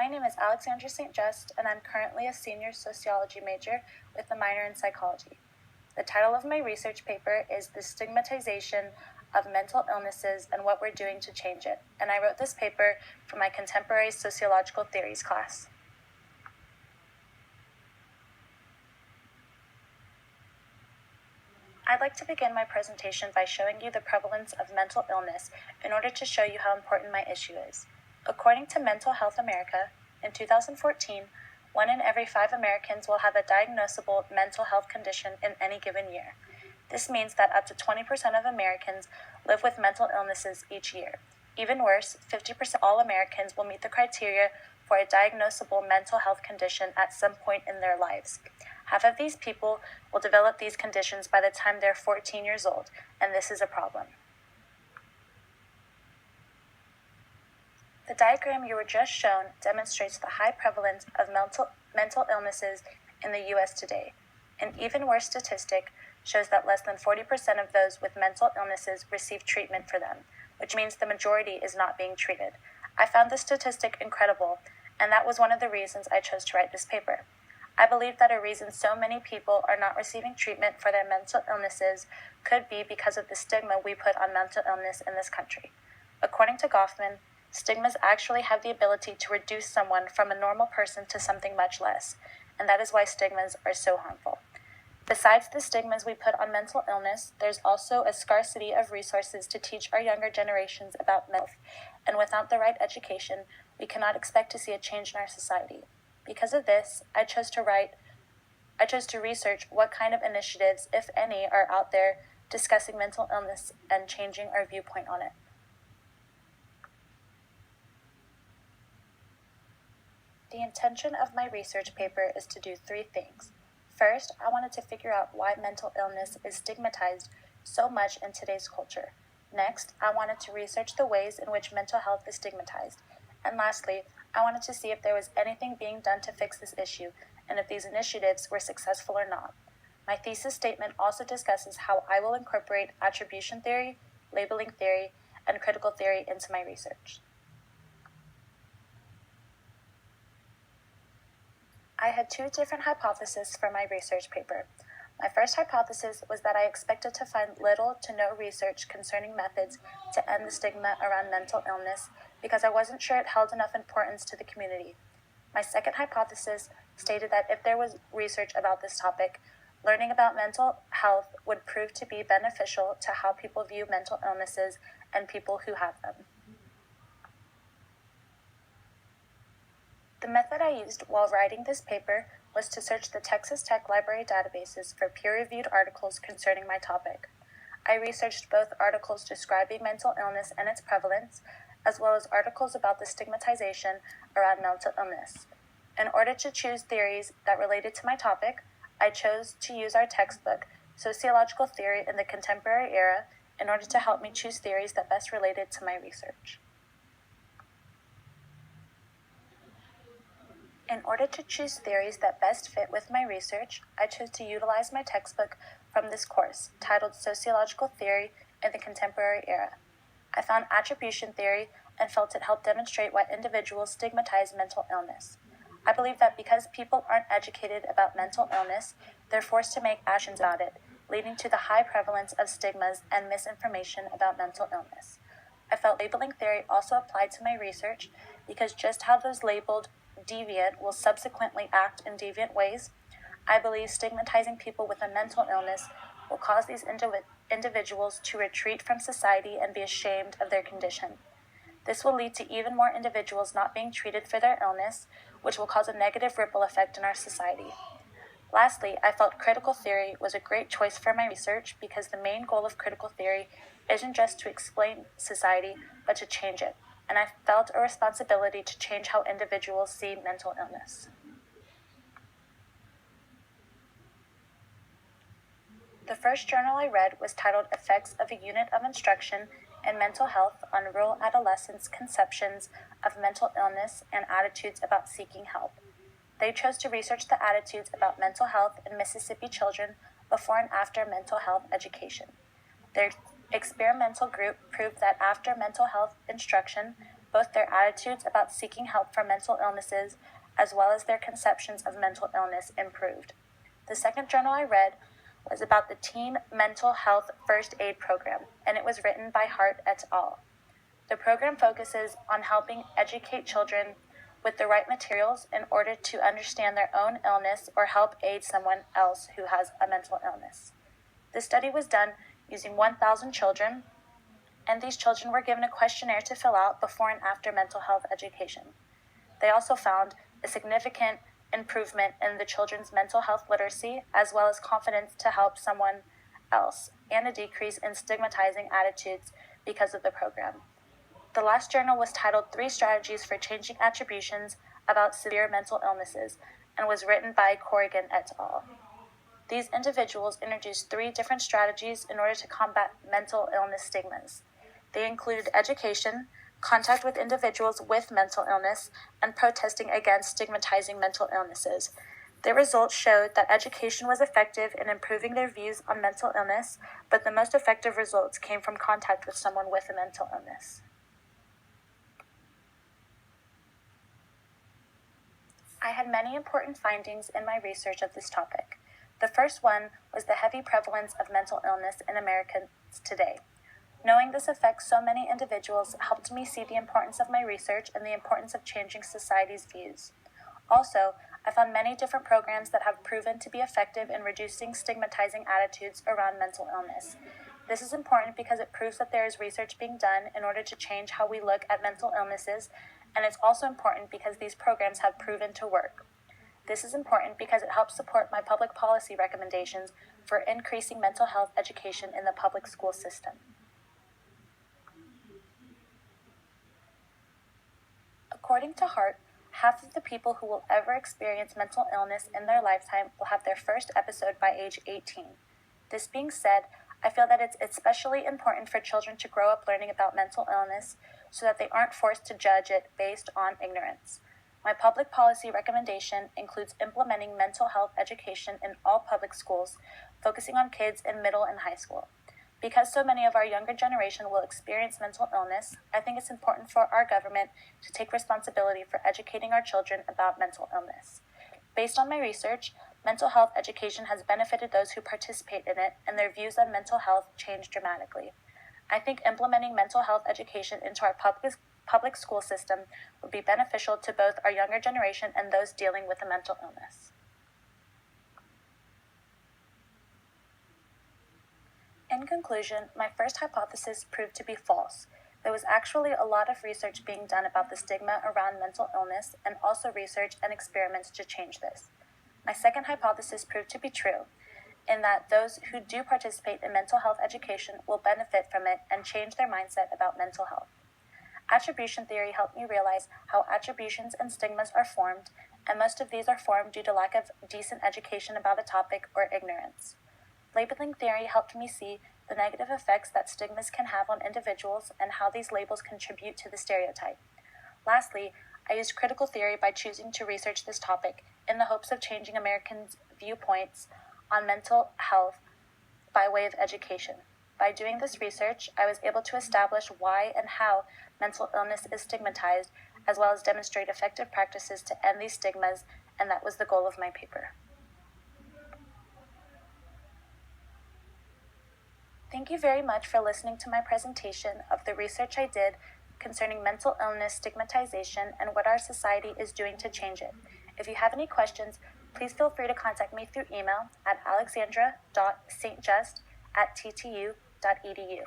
My name is St.Juste, and I'm currently a senior sociology major with a minor in psychology. The title of my research paper is The Stigmatization of Mental Illnesses and What We're Doing to Change It, and I wrote this paper for my contemporary sociological theories class. I'd like to begin my presentation by showing you the prevalence of mental illness in order to show you how important my issue is. According to Mental Health America, in 2014, 1 in every 5 Americans will have a diagnosable mental health condition in any given year. This means that up to 20% of Americans live with mental illnesses each year. Even worse, 50% of all Americans will meet the criteria for a diagnosable mental health condition at some point in their lives. Half of these people will develop these conditions by the time they're 14 years old, and this is a problem. The diagram you were just shown demonstrates the high prevalence of mental illnesses in the U.S. today. An even worse statistic shows that less than 40% of those with mental illnesses receive treatment for them, which means the majority is not being treated. I found this statistic incredible, and that was one of the reasons I chose to write this paper. I believe that a reason so many people are not receiving treatment for their mental illnesses could be because of the stigma we put on mental illness in this country. According to Goffman, stigmas actually have the ability to reduce someone from a normal person to something much less, and that is why stigmas are so harmful. Besides the stigmas we put on mental illness, there's also a scarcity of resources to teach our younger generations about mental health, and without the right education, we cannot expect to see a change in our society. Because of this, I chose to research what kind of initiatives, if any, are out there discussing mental illness and changing our viewpoint on it. The intention of my research paper is to do 3 things. First, I wanted to figure out why mental illness is stigmatized so much in today's culture. Next, I wanted to research the ways in which mental health is stigmatized. And lastly, I wanted to see if there was anything being done to fix this issue, and if these initiatives were successful or not. My thesis statement also discusses how I will incorporate attribution theory, labeling theory, and critical theory into my research. I had 2 different hypotheses for my research paper. My first hypothesis was that I expected to find little to no research concerning methods to end the stigma around mental illness because I wasn't sure it held enough importance to the community. My second hypothesis stated that if there was research about this topic, learning about mental health would prove to be beneficial to how people view mental illnesses and people who have them. The method I used while writing this paper was to search the Texas Tech Library databases for peer-reviewed articles concerning my topic. I researched both articles describing mental illness and its prevalence, as well as articles about the stigmatization around mental illness. In order to choose theories that related to my topic, I chose to use our textbook, Sociological Theory in the Contemporary Era, in order to help me choose theories that best related to my research. In order to choose theories that best fit with my research, I chose to utilize my textbook from this course, titled Sociological Theory in the Contemporary Era. I found attribution theory and felt it helped demonstrate why individuals stigmatize mental illness. I believe that because people aren't educated about mental illness, they're forced to make actions about it, leading to the high prevalence of stigmas and misinformation about mental illness. I felt labeling theory also applied to my research because just how those labeled deviant will subsequently act in deviant ways, I believe stigmatizing people with a mental illness will cause these individuals to retreat from society and be ashamed of their condition. This will lead to even more individuals not being treated for their illness, which will cause a negative ripple effect in our society. Lastly, I felt critical theory was a great choice for my research because the main goal of critical theory isn't just to explain society, but to change it. And I felt a responsibility to change how individuals see mental illness. The first journal I read was titled Effects of a Unit of Instruction in Mental Health on Rural Adolescents' Conceptions of Mental Illness and Attitudes About Seeking Help. They chose to research the attitudes about mental health in Mississippi children before and after mental health education. Their experimental group proved that after mental health instruction, both their attitudes about seeking help for mental illnesses as well as their conceptions of mental illness improved. The second journal I read was about the Teen Mental Health First Aid Program, and it was written by Hart et al. The program focuses on helping educate children with the right materials in order to understand their own illness or help aid someone else who has a mental illness. The study was done using 1,000 children, and these children were given a questionnaire to fill out before and after mental health education. They also found a significant improvement in the children's mental health literacy, as well as confidence to help someone else, and a decrease in stigmatizing attitudes because of the program. The last journal was titled 3 Strategies for Changing Attributions About Severe Mental Illnesses, and was written by Corrigan et al. These individuals introduced 3 different strategies in order to combat mental illness stigmas. They included education, contact with individuals with mental illness, and protesting against stigmatizing mental illnesses. The results showed that education was effective in improving their views on mental illness, but the most effective results came from contact with someone with a mental illness. I had many important findings in my research of this topic. The first one was the heavy prevalence of mental illness in Americans today. Knowing this affects so many individuals helped me see the importance of my research and the importance of changing society's views. Also, I found many different programs that have proven to be effective in reducing stigmatizing attitudes around mental illness. This is important because it proves that there is research being done in order to change how we look at mental illnesses, and it's also important because these programs have proven to work. This is important because it helps support my public policy recommendations for increasing mental health education in the public school system. According to Hart, half of the people who will ever experience mental illness in their lifetime will have their first episode by age 18. This being said, I feel that it's especially important for children to grow up learning about mental illness so that they aren't forced to judge it based on ignorance. My public policy recommendation includes implementing mental health education in all public schools, focusing on kids in middle and high school. Because so many of our younger generation will experience mental illness, I think it's important for our government to take responsibility for educating our children about mental illness. Based on my research, mental health education has benefited those who participate in it, and their views on mental health changed dramatically. I think implementing mental health education into our public school system would be beneficial to both our younger generation and those dealing with a mental illness. In conclusion, my first hypothesis proved to be false. There was actually a lot of research being done about the stigma around mental illness, and also research and experiments to change this. My second hypothesis proved to be true, in that those who do participate in mental health education will benefit from it and change their mindset about mental health. Attribution theory helped me realize how attributions and stigmas are formed, and most of these are formed due to lack of decent education about a topic or ignorance. Labeling theory helped me see the negative effects that stigmas can have on individuals and how these labels contribute to the stereotype. Lastly, I used critical theory by choosing to research this topic in the hopes of changing Americans' viewpoints on mental health by way of education. By doing this research, I was able to establish why and how mental illness is stigmatized, as well as demonstrate effective practices to end these stigmas, and that was the goal of my paper. Thank you very much for listening to my presentation of the research I did concerning mental illness stigmatization and what our society is doing to change it. If you have any questions, please feel free to contact me through email at alexandra.stjust@ttu.edu.